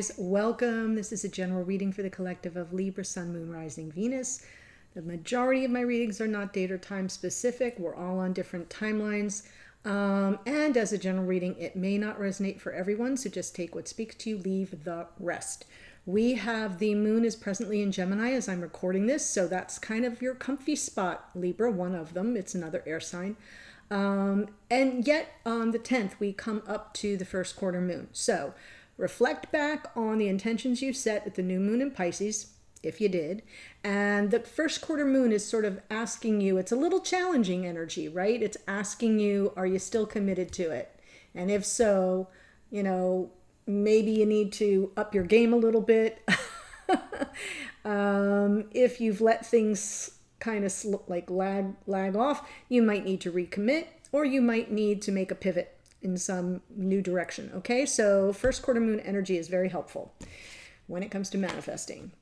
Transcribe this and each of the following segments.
guys, welcome. This is a general reading for the collective of Libra, Sun, Moon, Rising, Venus. The majority of my readings are not date or time specific. We're all on different timelines. And as a general reading, it may not resonate for everyone, so just take what speaks to you, leave the rest. We have the moon is presently in Gemini as I'm recording this, so that's kind of your comfy spot, Libra, one of them. It's another air sign. And yet on the 10th, we come up to the first quarter moon. So reflect back on the intentions you set at the new moon in Pisces, if you did. And the first quarter moon is sort of asking you, it's a little challenging energy, right? It's asking you, are you still committed to it? And if so, maybe you need to up your game a little bit. If you've let things kind of like lag off, you might need to recommit, or you might need to make a pivot in some new direction. Okay, so first quarter moon energy is very helpful when it comes to manifesting.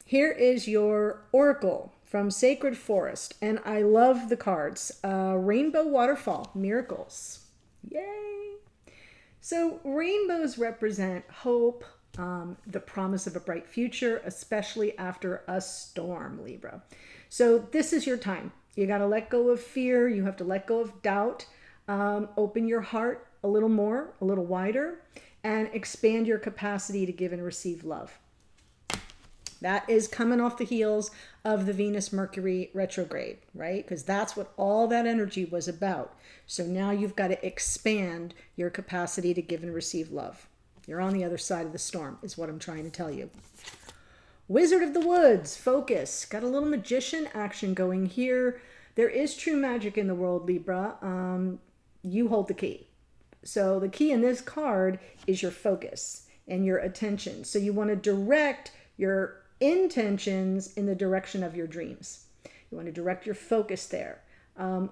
Here is your oracle from Sacred Forest, and I love the cards. Rainbow Waterfall, Miracles. Yay! So rainbows represent hope, the promise of a bright future, especially after a storm, Libra. So this is your time. You got to let go of fear. You have to let go of doubt. Open your heart a little more, a little wider, and expand your capacity to give and receive love. That is coming off the heels of the Venus-Mercury retrograde, right? Because that's what all that energy was about. So now you've got to expand your capacity to give and receive love. You're on the other side of the storm, is what I'm trying to tell you. Wizard of the Woods, focus. Got a little magician action going here. There is true magic in the world, Libra. You hold the key. So the key in this card is your focus and your attention. So you want to direct your intentions in the direction of your dreams. You want to direct your focus there.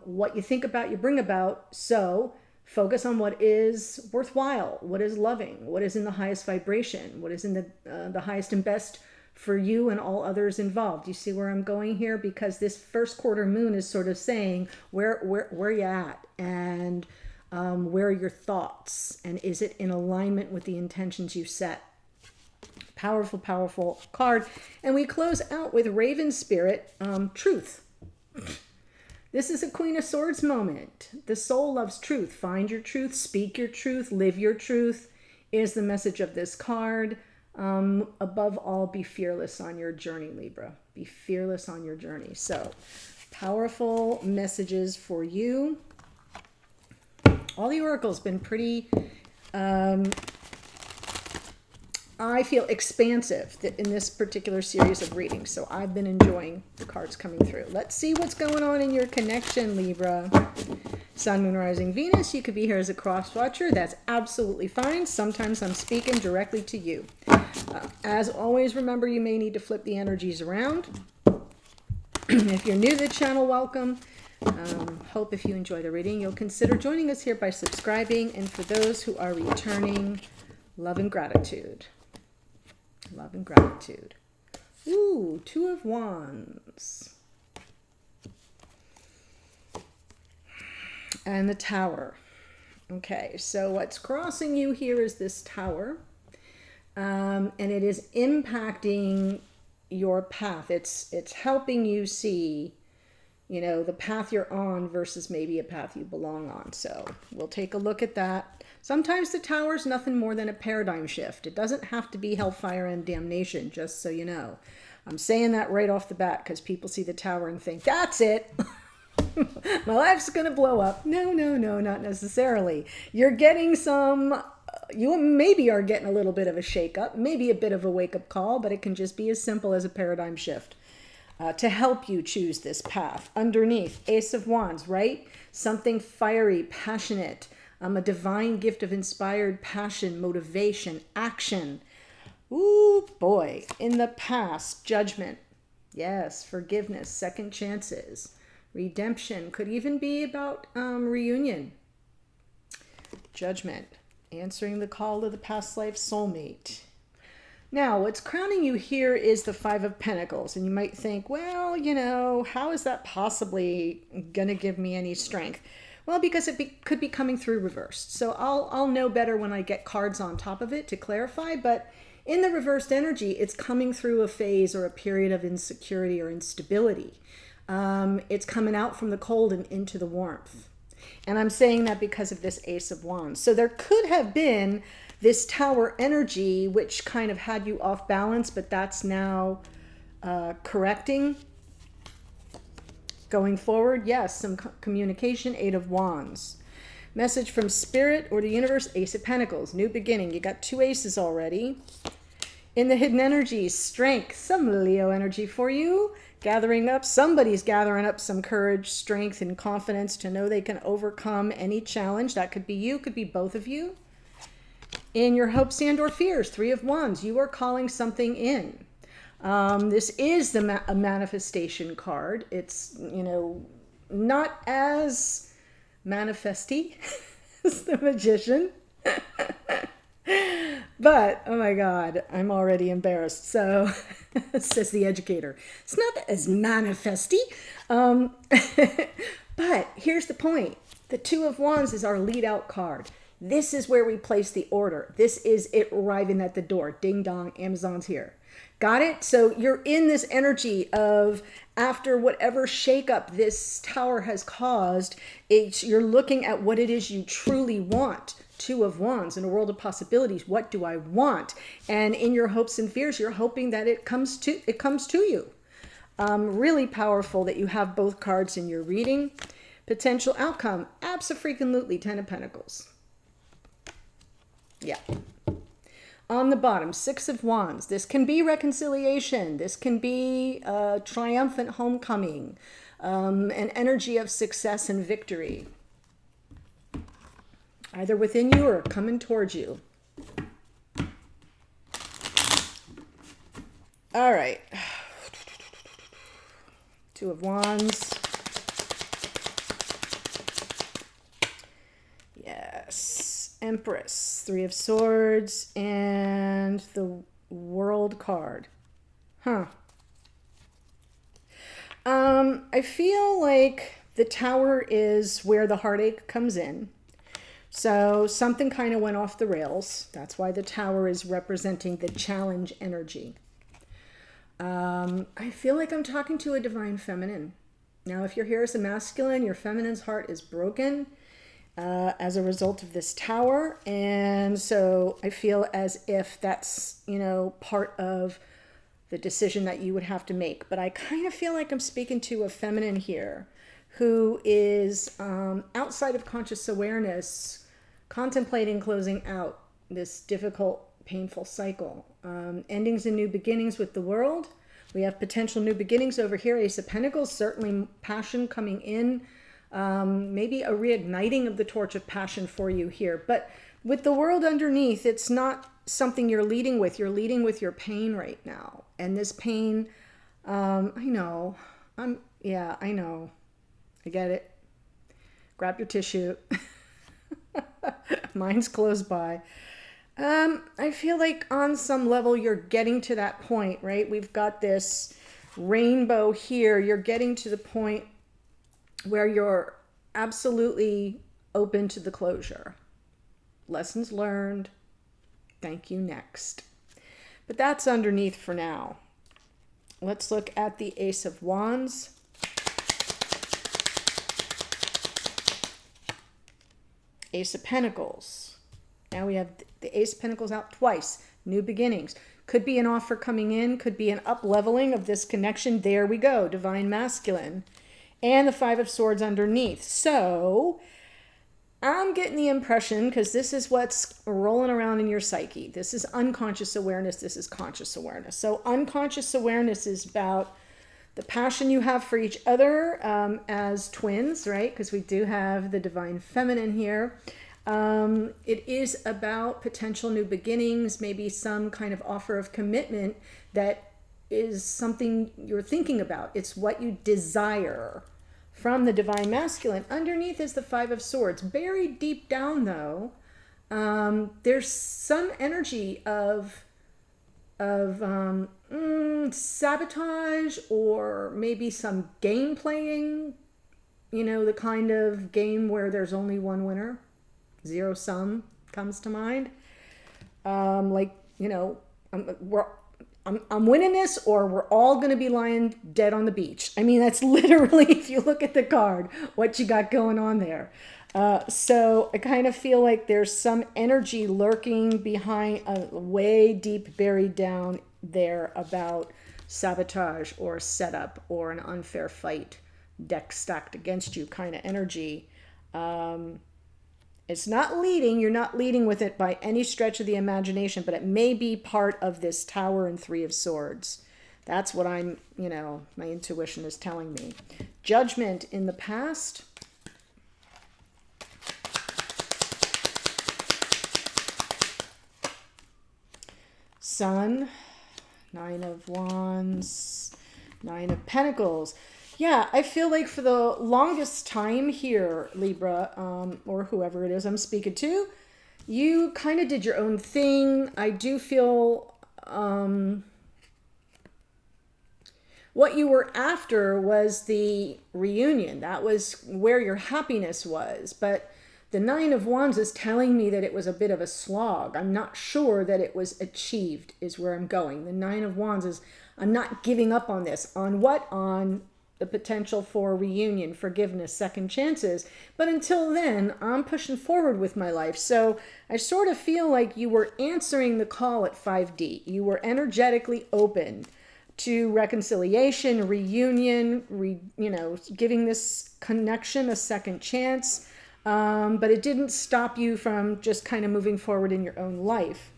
What you think about, you bring about. So focus on what is worthwhile, what is loving, what is in the highest vibration, what is in the highest and best for you and all others involved. You see where I'm going here? Because this first quarter moon is sort of saying where you at, and where are your thoughts, and is it in alignment with the intentions you set? Powerful, powerful card. And we close out with Raven Spirit, truth. This is a Queen of Swords moment. The soul loves truth. Find your truth, speak your truth, live your truth is the message of this card. Above all, be fearless on your journey, Libra. Be fearless on your journey. So, powerful messages for you. All the oracles been pretty, I feel expansive in this particular series of readings. So I've been enjoying the cards coming through. Let's see what's going on in your connection, Libra. Sun, Moon, Rising, Venus. You could be here as a cross watcher. That's absolutely fine. Sometimes I'm speaking directly to you. As always, remember you may need to flip the energies around. If you're new to the channel, welcome. Hope if you enjoy the reading, you'll consider joining us here by subscribing. And for those who are returning, love and gratitude. Love and gratitude. Ooh, Two of Wands. And the Tower. Okay, so what's crossing you here is this Tower. And it is impacting your path. It's helping you see, the path you're on versus maybe a path you belong on. So we'll take a look at that. Sometimes the Tower is nothing more than a paradigm shift. It doesn't have to be hellfire and damnation, just so you know. I'm saying that right off the bat because people see the Tower and think, that's it. My life's going to blow up. No, not necessarily. You're getting you maybe are getting a little bit of a shake-up, maybe a bit of a wake-up call, but it can just be as simple as a paradigm shift to help you choose this path. Underneath, Ace of Wands, right? Something fiery, passionate, a divine gift of inspired passion, motivation, action. Ooh, boy. In the past, judgment. Yes, forgiveness, second chances. Redemption could even be about reunion. Judgment. Answering the call of the past life soulmate. Now, what's crowning you here is the Five of Pentacles. And you might think, well, how is that possibly going to give me any strength? Well, because it could be coming through reversed. So I'll know better when I get cards on top of it to clarify. But In the reversed energy, it's coming through a phase or a period of insecurity or instability. It's coming out from the cold and into the warmth. And I'm saying that because of this Ace of Wands. So there could have been this Tower energy, which kind of had you off balance, but that's now correcting. Going forward, yes, some communication, Eight of Wands. Message from Spirit or the universe, Ace of Pentacles, new beginning. You got 2 aces already. In the hidden energies, strength, some Leo energy for you. Gathering up, somebody's gathering up some courage, strength, and confidence to know they can overcome any challenge. That could be you, could be both of you. In your hopes and or fears, 3 of Wands, you are calling something in. This is a manifestation card. It's, you know, not as manifesty as the Magician. But, oh my God, I'm already embarrassed. So, says the educator. It's not as manifesty. But here's the point. The 2 of Wands is our lead out card. This is where we place the order. This is it arriving at the door. Ding dong, Amazon's here. Got it? So you're in this energy of, after whatever shakeup this Tower has caused, you're looking at what it is you truly want. 2 of Wands in a world of possibilities. What do I want? And in your hopes and fears, you're hoping that it comes to you. Really powerful that you have both cards in your reading. Potential outcome, abso-freaking-lutely, 10 of Pentacles. Yeah. On the bottom, 6 of Wands. This can be reconciliation. This can be a triumphant homecoming, an energy of success and victory, either within you or coming towards you. All right. 2 of Wands. Yes. Empress. 3 of Swords. And the World card. Huh. I feel like the Tower is where the heartache comes in. So something kind of went off the rails. That's why the Tower is representing the challenge energy. I feel like I'm talking to a divine feminine. Now, if you're here as a masculine, your feminine's heart is broken as a result of this Tower. And so I feel as if that's, you know, part of the decision that you would have to make. But I kind of feel like I'm speaking to a feminine here who is outside of conscious awareness, contemplating closing out this difficult, painful cycle. Endings and new beginnings with the world. We have potential new beginnings over here. Ace of Pentacles, certainly passion coming in. Maybe a reigniting of the torch of passion for you here. But with the world underneath, it's not something you're leading with. You're leading with your pain right now. And this pain, I know. I know. I get it. Grab your tissue. Mine's close by. I feel like on some level you're getting to that point, right? We've got this rainbow here. You're getting to the point where you're absolutely open to the closure. Lessons learned. Thank you, next. But that's underneath for now. Let's look at the Ace of Wands. Ace of Pentacles. Now we have the Ace of Pentacles out twice. New beginnings. Could be an offer coming in. Could be an up-leveling of this connection. There we go. Divine Masculine. And the Five of Swords underneath. So I'm getting the impression, because this is what's rolling around in your psyche. This is unconscious awareness. This is conscious awareness. So unconscious awareness is about the passion you have for each other as twins, right? Because we do have the divine feminine here. It is about potential new beginnings, maybe some kind of offer of commitment that is something you're thinking about. It's what you desire from the divine masculine. Underneath is the Five of Swords. Buried deep down, though, there's some energy of sabotage, or maybe some game playing, you know, the kind of game where there's only one winner. Zero sum comes to mind. Like, you know, I'm winning this, or we're all going to be lying dead on the beach. I mean, that's literally, if you look at the card, what you got going on there. So I kind of feel like there's some energy lurking behind, way deep buried down there about sabotage or setup or an unfair fight, deck stacked against you kind of energy. It's not leading, you're not leading with it by any stretch of the imagination, but it may be part of this Tower and Three of Swords. That's what I'm, my intuition is telling me. Judgment in the past. Sun, Nine of Wands, Nine of Pentacles. Yeah, I feel like for the longest time here, Libra, or whoever it is I'm speaking to, you kind of did your own thing. I do feel what you were after was the reunion. That was where your happiness was. But the Nine of Wands is telling me that it was a bit of a slog. I'm not sure that it was achieved, is where I'm going. The Nine of Wands is, I'm not giving up on this. On what? On the potential for reunion, forgiveness, second chances. But until then, I'm pushing forward with my life. So I sort of feel like you were answering the call at 5D. You were energetically open to reconciliation, reunion, giving this connection a second chance. But it didn't stop you from just kind of moving forward in your own life.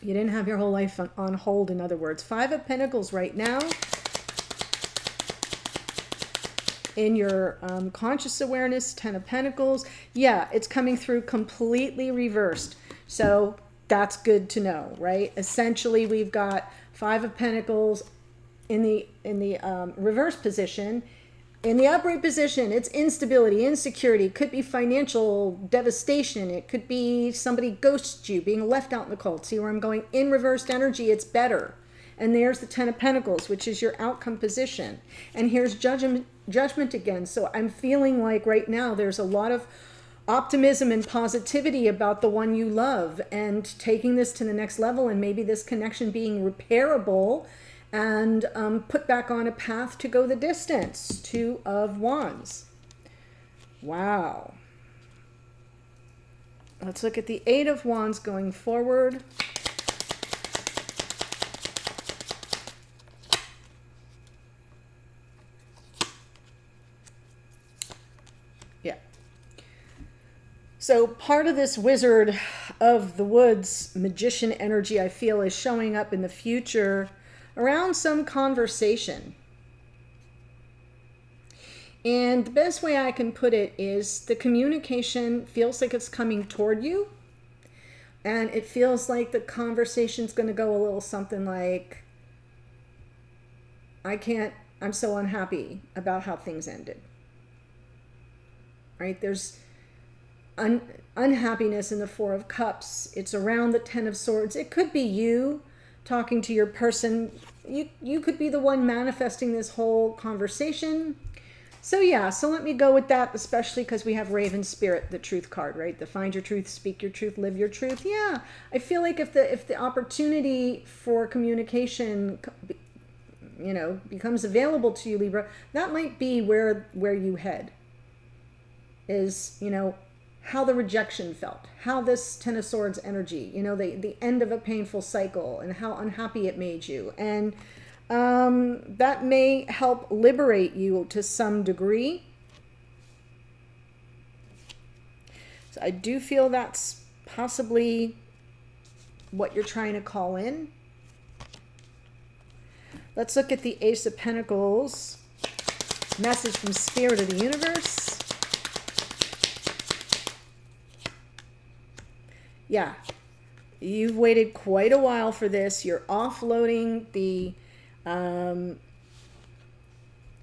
You didn't have your whole life on hold, in other words. Five of Pentacles right now. In your conscious awareness, Ten of Pentacles. Yeah, it's coming through completely reversed. So that's good to know, right? Essentially, we've got Five of Pentacles in the reverse position. In the upright position, it's instability, insecurity. It could be financial devastation. It could be somebody ghosts you, being left out in the cold. See where I'm going? In reversed energy, it's better. And there's the Ten of Pentacles, which is your outcome position. And here's judgment again. So I'm feeling like right now there's a lot of optimism and positivity about the one you love and taking this to the next level, and maybe this connection being repairable and put back on a path to go the distance. Two of Wands. Wow. Let's look at the Eight of Wands going forward. Yeah. So part of this Wizard of the Woods magician energy, I feel, is showing up in the future around some conversation. And the best way I can put it is the communication feels like it's coming toward you. And it feels like the conversation's going to go a little something like, I'm so unhappy about how things ended. Right? There's unhappiness in the Four of Cups. It's around the Ten of Swords. It could be you talking to your person. You could be the one manifesting this whole conversation. So yeah, so let me go with that, especially because we have Raven Spirit, the truth card, right? The find your truth, speak your truth, live your truth. Yeah, I feel like if the opportunity for communication, becomes available to you, Libra, that might be where you head. Is, how the rejection felt, how this Ten of Swords energy, the end of a painful cycle, and how unhappy it made you. And that may help liberate you to some degree. So I do feel that's possibly what you're trying to call in. Let's look at the Ace of Pentacles. Message from Spirit of the Universe. Yeah, you've waited quite a while for this. You're offloading the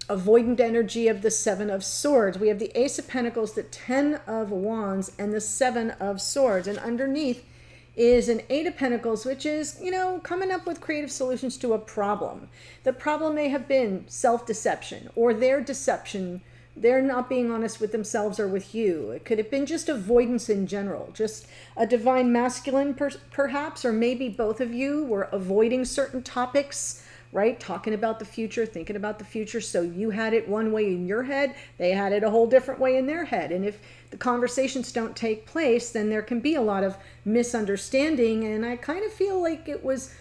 avoidant energy of the Seven of Swords. We have the Ace of Pentacles, the Ten of Wands, and the Seven of Swords. And underneath is an Eight of Pentacles, which is, coming up with creative solutions to a problem. The problem may have been self-deception or their deception, they're not being honest with themselves or with you. It could have been just avoidance in general, just a divine masculine perhaps, or maybe both of you were avoiding certain topics, right? Talking about the future, thinking about the future. So you had it one way in your head, they had it a whole different way in their head. And if the conversations don't take place, then there can be a lot of misunderstanding. And I kind of feel like it was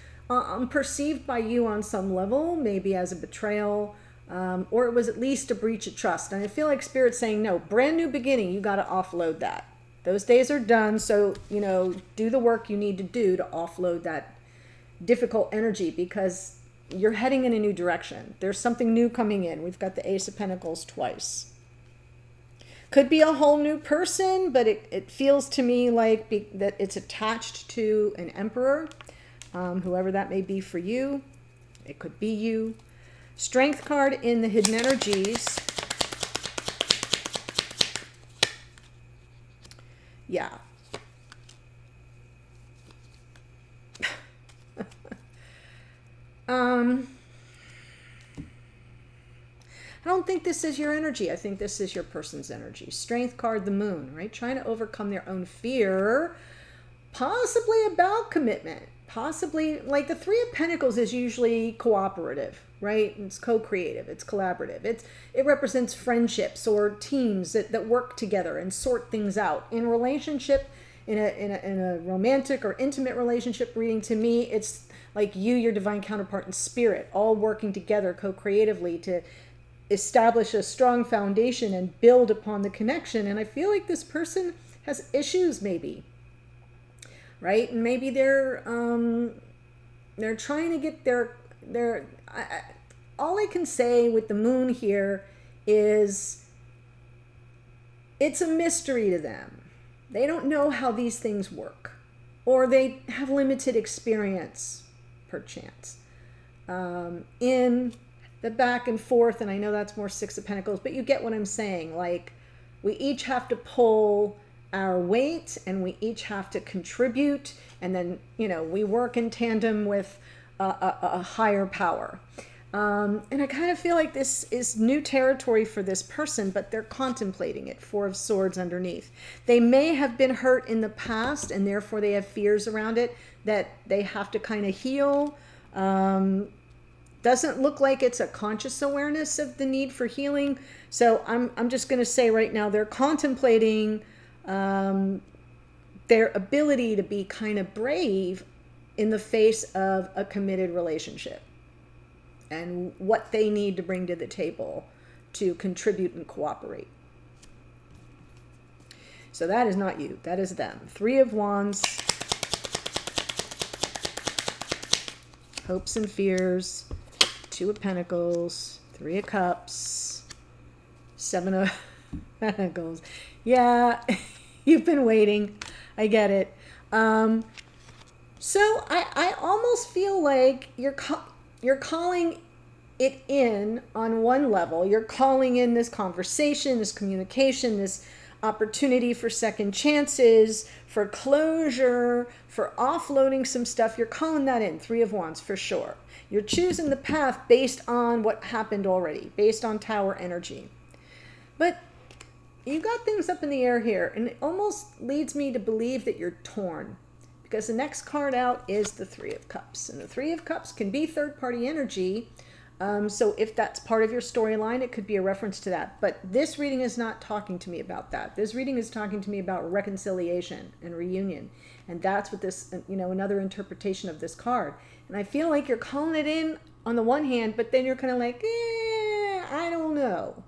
perceived by you on some level, maybe as a betrayal, or it was at least a breach of trust. And I feel like Spirit's saying, no, brand new beginning, you got to offload that. Those days are done. So, you know, do the work you need to do to offload that difficult energy, because you're heading in a new direction. There's something new coming in. We've got the Ace of Pentacles twice. Could be a whole new person, but it feels to me like that it's attached to an emperor, whoever that may be for you. It could be you. Strength card in the hidden energies. Yeah. I don't think this is your energy. I think this is your person's energy. Strength card, the moon, right? Trying to overcome their own fear, possibly about commitment, possibly like the Three of Pentacles is usually cooperative, right? It's co-creative, it's collaborative. It represents friendships or teams that work together and sort things out. In relationship, in a romantic or intimate relationship reading, to me, it's like you, your divine counterpart, and spirit all working together co-creatively to establish a strong foundation and build upon the connection. And I feel like this person has issues, maybe, right? And maybe they're trying to get all I can say with the moon here is it's a mystery to them. They don't know how these things work, or they have limited experience, perchance, in the back and forth. And I know that's more Six of Pentacles, but you get what I'm saying. Like, we each have to pull our weight, and we each have to contribute, and then, you know, we work in tandem with a higher power. And I kind of feel like this is new territory for this person, but they're contemplating it. Four of Swords underneath. They may have been hurt in the past, and therefore they have fears around it that they have to kind of heal. Doesn't look like it's a conscious awareness of the need for healing. So I'm just going to say right now, they're contemplating their ability to be kind of brave in the face of a committed relationship, and what they need to bring to the table to contribute and cooperate. So that is not you. That is them. Three of Wands. Hopes and fears. Two of Pentacles. Three of Cups. Seven of Pentacles. Yeah, you've been waiting. I get it. So I almost feel like you're calling it in on one level. You're calling in this conversation, this communication, this opportunity for second chances, for closure, for offloading some stuff. You're calling that in. Three of Wands for sure. You're choosing the path based on what happened already, based on Tower energy. But you got things up in the air here, and it almost leads me to believe that you're torn. Because the next card out is the Three of Cups. And the Three of Cups can be third-party energy. So if that's part of your storyline, it could be a reference to that. But this reading is not talking to me about that. This reading is talking to me about reconciliation and reunion. And that's what this, you know, another interpretation of this card. And I feel like you're calling it in on the one hand, but then you're kind of like, I don't know.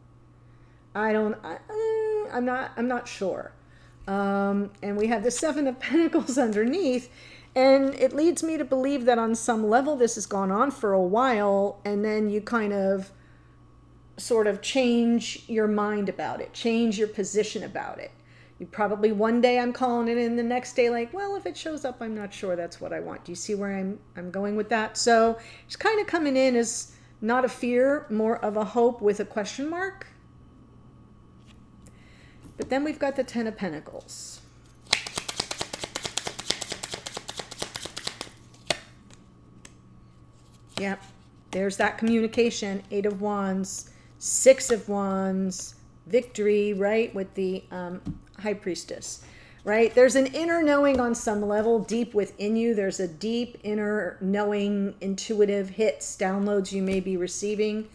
I'm not sure. And we have the Seven of Pentacles underneath, and it leads me to believe that on some level this has gone on for a while, and then you kind of sort of change your mind about it, change your position about it. You probably one day I'm calling it in, the next day like, well, if it shows up, I'm not sure that's what I want. Do you see where I'm going with that? So it's kind of coming in as not a fear, more of a hope with a question mark. But then we've got the Ten of Pentacles. Yep, there's that communication. Eight of Wands, Six of Wands, victory, right, with the High Priestess, right? There's an inner knowing on some level deep within you. There's a deep inner knowing, intuitive hits, downloads you may be receiving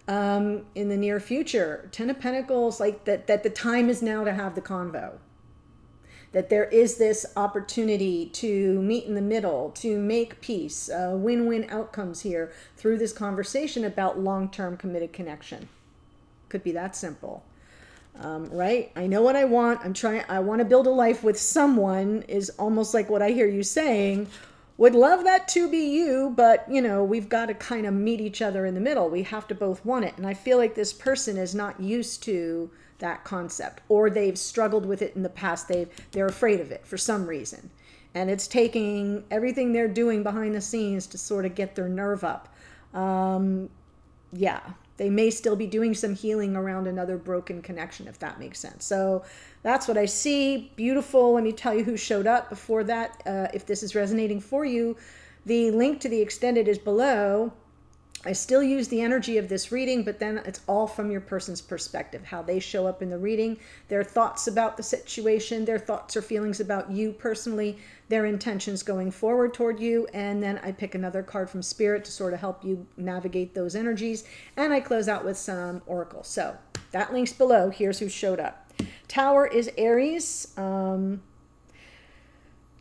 in the near future. Ten of Pentacles, like that the time is now to have the convo. That there is this opportunity to meet in the middle, to make peace, win-win outcomes here through this conversation about long-term committed connection. Could be that simple. Right? I know what I want. I want to build a life with someone is almost like what I hear you saying. Would love that to be you, but you know, we've got to kind of meet each other in the middle. We have to both want it. And I feel like this person is not used to that concept, or they've struggled with it in the past. They're afraid of it for some reason. And it's taking everything they're doing behind the scenes to sort of get their nerve up. Yeah. They may still be doing some healing around another broken connection, if that makes sense. So that's what I see. Beautiful. Let me tell you who showed up before that. If this is resonating for you, the link to the extended is below. I still use the energy of this reading, but then it's all from your person's perspective, how they show up in the reading, their thoughts about the situation, their thoughts or feelings about you personally, their intentions going forward toward you, and then I pick another card from Spirit to sort of help you navigate those energies, and I close out with some oracle. So that link's below. Here's who showed up. Tower is Aries.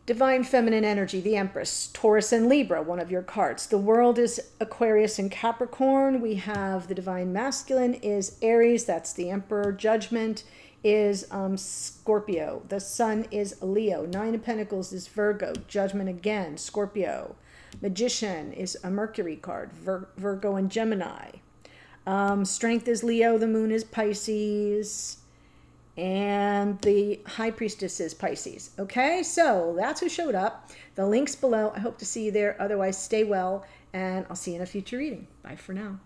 Divine Feminine Energy, the Empress, Taurus and Libra, one of your cards. The World is Aquarius and Capricorn. We have the Divine Masculine is Aries, that's the Emperor. Judgment is Scorpio. The Sun is Leo. Nine of Pentacles is Virgo. Judgment again, Scorpio. Magician is a Mercury card, Virgo and Gemini. Strength is Leo. The Moon is Pisces. And the High Priestess is Pisces. Okay, so that's who showed up. The link's below. I hope to see you there. Otherwise, stay well, and I'll see you in a future reading. Bye for now.